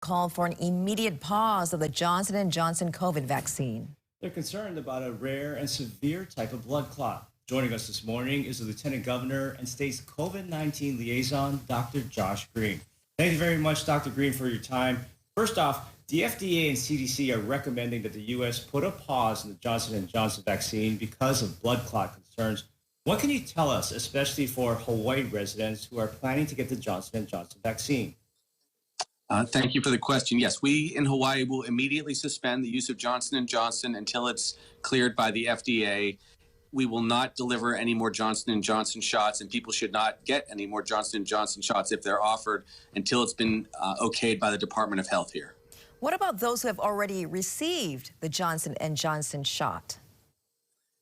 Call for an immediate pause of the Johnson & Johnson COVID vaccine. They're concerned about a rare and severe type of blood clot. Joining us this morning is the Lieutenant Governor and state's COVID-19 liaison, Dr. Josh Green. Thank you very much, Dr. Green, for your time. First off, the FDA and CDC are recommending that the U.S. put a pause in the Johnson & Johnson vaccine because of blood clot concerns. What can you tell us, especially for Hawaii residents who are planning to get the Johnson & Johnson vaccine? Thank you for the question. Yes, we in Hawaii will immediately suspend the use of Johnson & Johnson until it's cleared by the FDA. We will not deliver any more Johnson & Johnson shots, and people should not get any more Johnson & Johnson shots if they're offered until it's been okayed by the Department of Health here. What about those who have already received the Johnson & Johnson shot?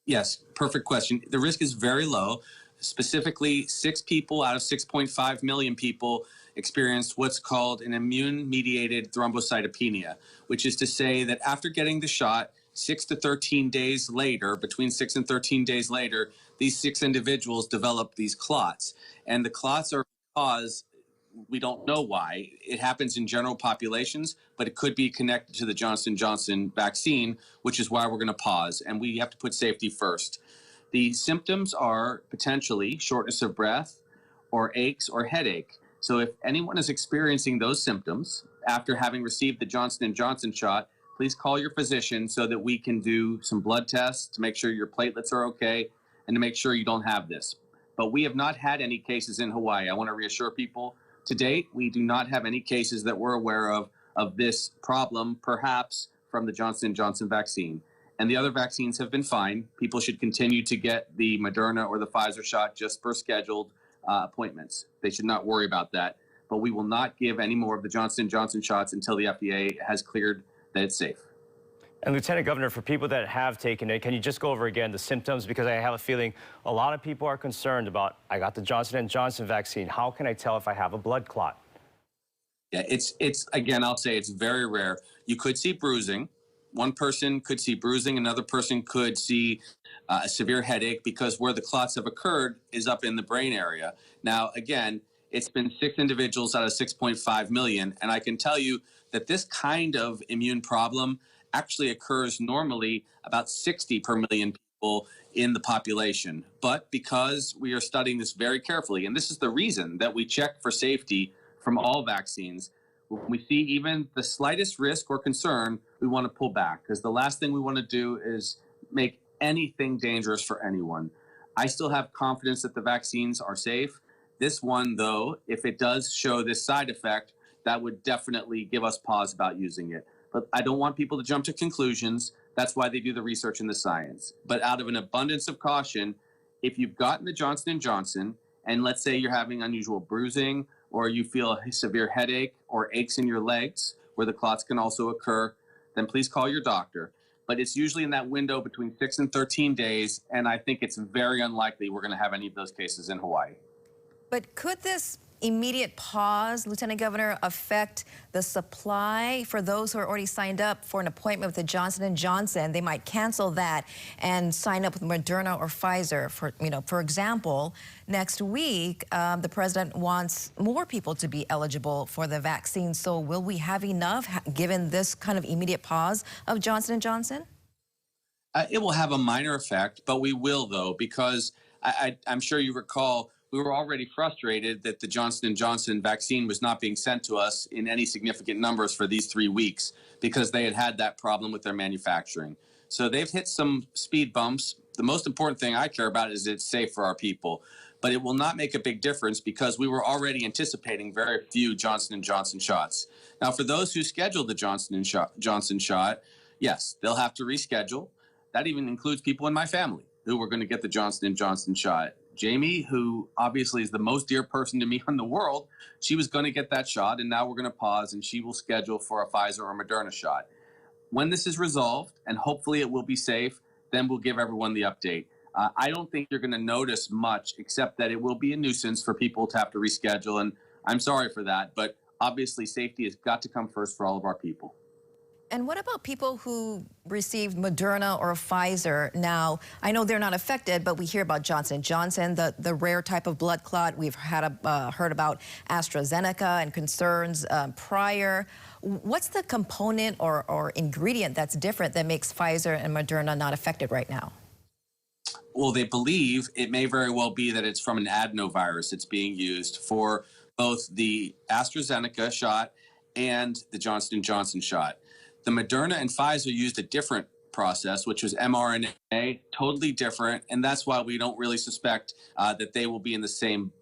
Yes, perfect question. The risk is very low. Specifically, 6 people out of 6.5 million people experienced what's called an immune-mediated thrombocytopenia, which is to say that after getting the shot, 6 to 13 days later, between 6 and 13 days later, these 6 individuals develop these clots. And the clots are because we don't know why. It happens in general populations, but it could be connected to the Johnson & Johnson vaccine, which is why we're going to pause. And we have to put safety first. The symptoms are potentially shortness of breath or aches or headache. So if anyone is experiencing those symptoms after having received the Johnson & Johnson shot, please call your physician so that we can do some blood tests to make sure your platelets are okay and to make sure you don't have this. But we have not had any cases in Hawaii. I want to reassure people, to date, we do not have any cases that we're aware of this problem, perhaps from the Johnson & Johnson vaccine. And the other vaccines have been fine. People should continue to get the Moderna or the Pfizer shot just for scheduled appointments. They should not worry about that. But we will not give any more of the Johnson & Johnson shots until the FDA has cleared that it's safe. And Lieutenant Governor, for people that have taken it, can you just go over again the symptoms? Because I have a feeling a lot of people are concerned about, I got the Johnson & Johnson vaccine. How can I tell if I have a blood clot? Yeah, it's again, I'll say it's very rare. You could see bruising. One person could see bruising. Another person could see a severe headache because where the clots have occurred is up in the brain area. Now, again, it's been 6 individuals out of 6.5 million. And I can tell you that this kind of immune problem actually occurs normally about 60 per million people in the population. But because we are studying this very carefully, and this is the reason that we check for safety from all vaccines, when we see even the slightest risk or concern, we want to pull back because the last thing we want to do is make anything dangerous for anyone. I still have confidence that the vaccines are safe. This one, though, if it does show this side effect, that would definitely give us pause about using it. But I don't want people to jump to conclusions. That's why they do the research and the science. But out of an abundance of caution, if you've gotten the Johnson & Johnson, and let's say you're having unusual bruising, or you feel a severe headache or aches in your legs, where the clots can also occur, then please call your doctor. But it's usually in that window between 6 and 13 days, and I think it's very unlikely we're going to have any of those cases in Hawaii. But could this immediate pause, Lieutenant Governor, affect the supply for those who are already signed up for an appointment with the Johnson & Johnson? They might cancel that and sign up with Moderna or Pfizer. For example, next week, the president wants more people to be eligible for the vaccine. So will we have enough given this kind of immediate pause of Johnson & Johnson? It will have a minor effect, but we will, though, because I'm sure you recall we were already frustrated that the Johnson & Johnson vaccine was not being sent to us in any significant numbers for these 3 weeks because they had that problem with their manufacturing. So they've hit some speed bumps. The most important thing I care about is it's safe for our people. But it will not make a big difference because we were already anticipating very few Johnson & Johnson shots. Now, for those who scheduled the Johnson & Johnson shot, yes, they'll have to reschedule. That even includes people in my family who were going to get the Johnson & Johnson shot. Jamie, who obviously is the most dear person to me in the world, she was going to get that shot, and now we're going to pause, and she will schedule for a Pfizer or Moderna shot. When this is resolved, and hopefully it will be safe, then we'll give everyone the update. I don't think you're going to notice much, except that it will be a nuisance for people to have to reschedule, and I'm sorry for that, but obviously safety has got to come first for all of our people. And what about people who received Moderna or Pfizer? Now, I know they're not affected, but we hear about Johnson & Johnson, the rare type of blood clot. We've heard about AstraZeneca and concerns prior. What's the component or ingredient that's different that makes Pfizer and Moderna not affected right now? Well, they believe it may very well be that it's from an adenovirus that's being used for both the AstraZeneca shot and the Johnson & Johnson shot. The Moderna and Pfizer used a different process, which was mRNA, totally different, and that's why we don't really suspect that they will be in the same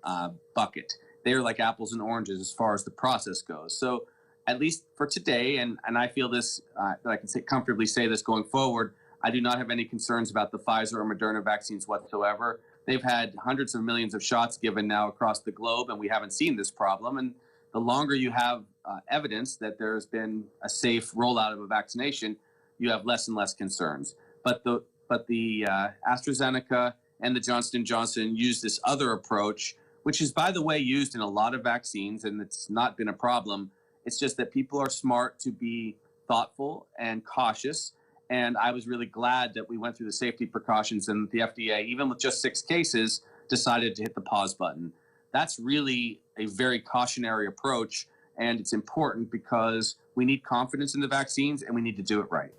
bucket. They're like apples and oranges as far as the process goes. So at least for today, and I feel this, that I can comfortably say this going forward, I do not have any concerns about the Pfizer or Moderna vaccines whatsoever. They've had hundreds of millions of shots given now across the globe, and we haven't seen this problem. And the longer you have evidence that there's been a safe rollout of a vaccination, you have less and less concerns. But the AstraZeneca and the Johnson & Johnson use this other approach, which is, by the way, used in a lot of vaccines, and it's not been a problem. It's just that people are smart to be thoughtful and cautious. And I was really glad that we went through the safety precautions and the FDA, even with just 6 cases, decided to hit the pause button. That's really a very cautionary approach, and it's important because we need confidence in the vaccines and we need to do it right.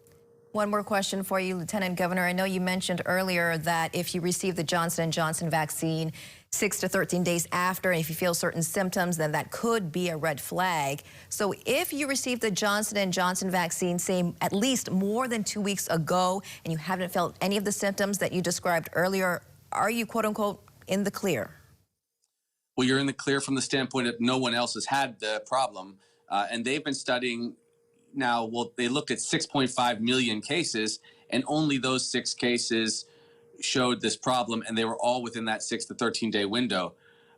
One more question for you, Lieutenant Governor. I know you mentioned earlier that if you receive the Johnson & Johnson vaccine 6 to 13 days after, and if you feel certain symptoms, then that could be a red flag. So if you received the Johnson & Johnson vaccine, say, at least more than 2 weeks ago, and you haven't felt any of the symptoms that you described earlier, are you, quote unquote, in the clear? Well, you're in the clear from the standpoint that no one else has had the problem. And they've been studying now, well, they looked at 6.5 million cases, and only those 6 cases showed this problem, and they were all within that 6 to 13-day window.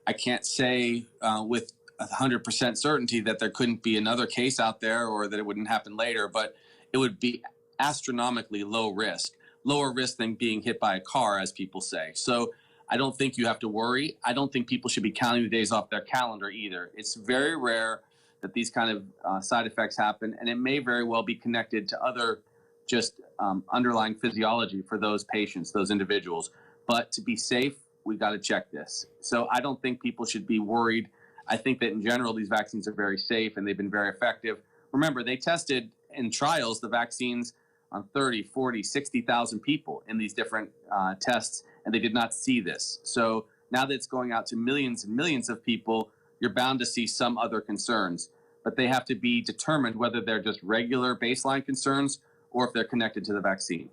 I can't say with 100% certainty that there couldn't be another case out there or that it wouldn't happen later, but it would be astronomically low risk, lower risk than being hit by a car, as people say. So I don't think you have to worry. I don't think people should be counting the days off their calendar either. It's very rare that these kind of side effects happen, and it may very well be connected to other just underlying physiology for those patients, those individuals. But to be safe, we got to check this. So I don't think people should be worried. I think that in general, these vaccines are very safe and they've been very effective. Remember, they tested in trials the vaccines on 30, 40, 60,000 people in these different tests, and they did not see this. So now that it's going out to millions and millions of people, you're bound to see some other concerns, but they have to be determined whether they're just regular baseline concerns or if they're connected to the vaccine.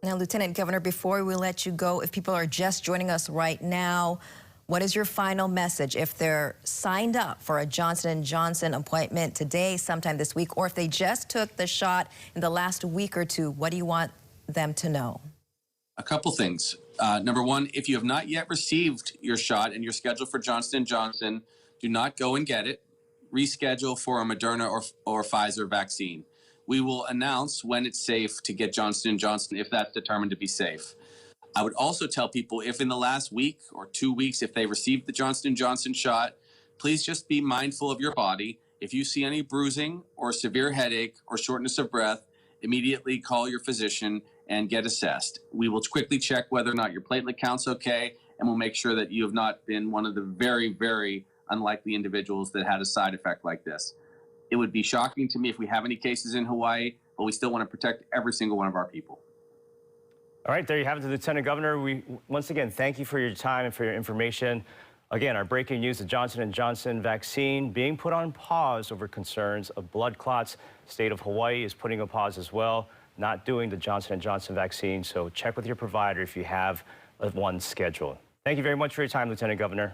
Now, Lieutenant Governor, before we let you go, if people are just joining us right now, what is your final message if they're signed up for a Johnson & Johnson appointment today, sometime this week, or if they just took the shot in the last week or two? What do you want them to know? A couple things. Number one, if you have not yet received your shot and you're scheduled for Johnson & Johnson, do not go and get it. Reschedule for a Moderna or Pfizer vaccine. We will announce when it's safe to get Johnson & Johnson if that's determined to be safe. I would also tell people if in the last week or 2 weeks, if they received the Johnson & Johnson shot, please just be mindful of your body. If you see any bruising or severe headache or shortness of breath, immediately call your physician and get assessed. We will quickly check whether or not your platelet count's okay, and we'll make sure that you have not been one of the very, very unlikely individuals that had a side effect like this. It would be shocking to me if we have any cases in Hawaii, but we still want to protect every single one of our people. All right, there you have it, Lieutenant Governor. We once again thank you for your time and for your information. Again, our breaking news: the Johnson & Johnson vaccine being put on pause over concerns of blood clots. The state of Hawaii is putting a pause as well, not doing the Johnson & Johnson vaccine. So check with your provider if you have one scheduled. Thank you very much for your time, Lieutenant Governor.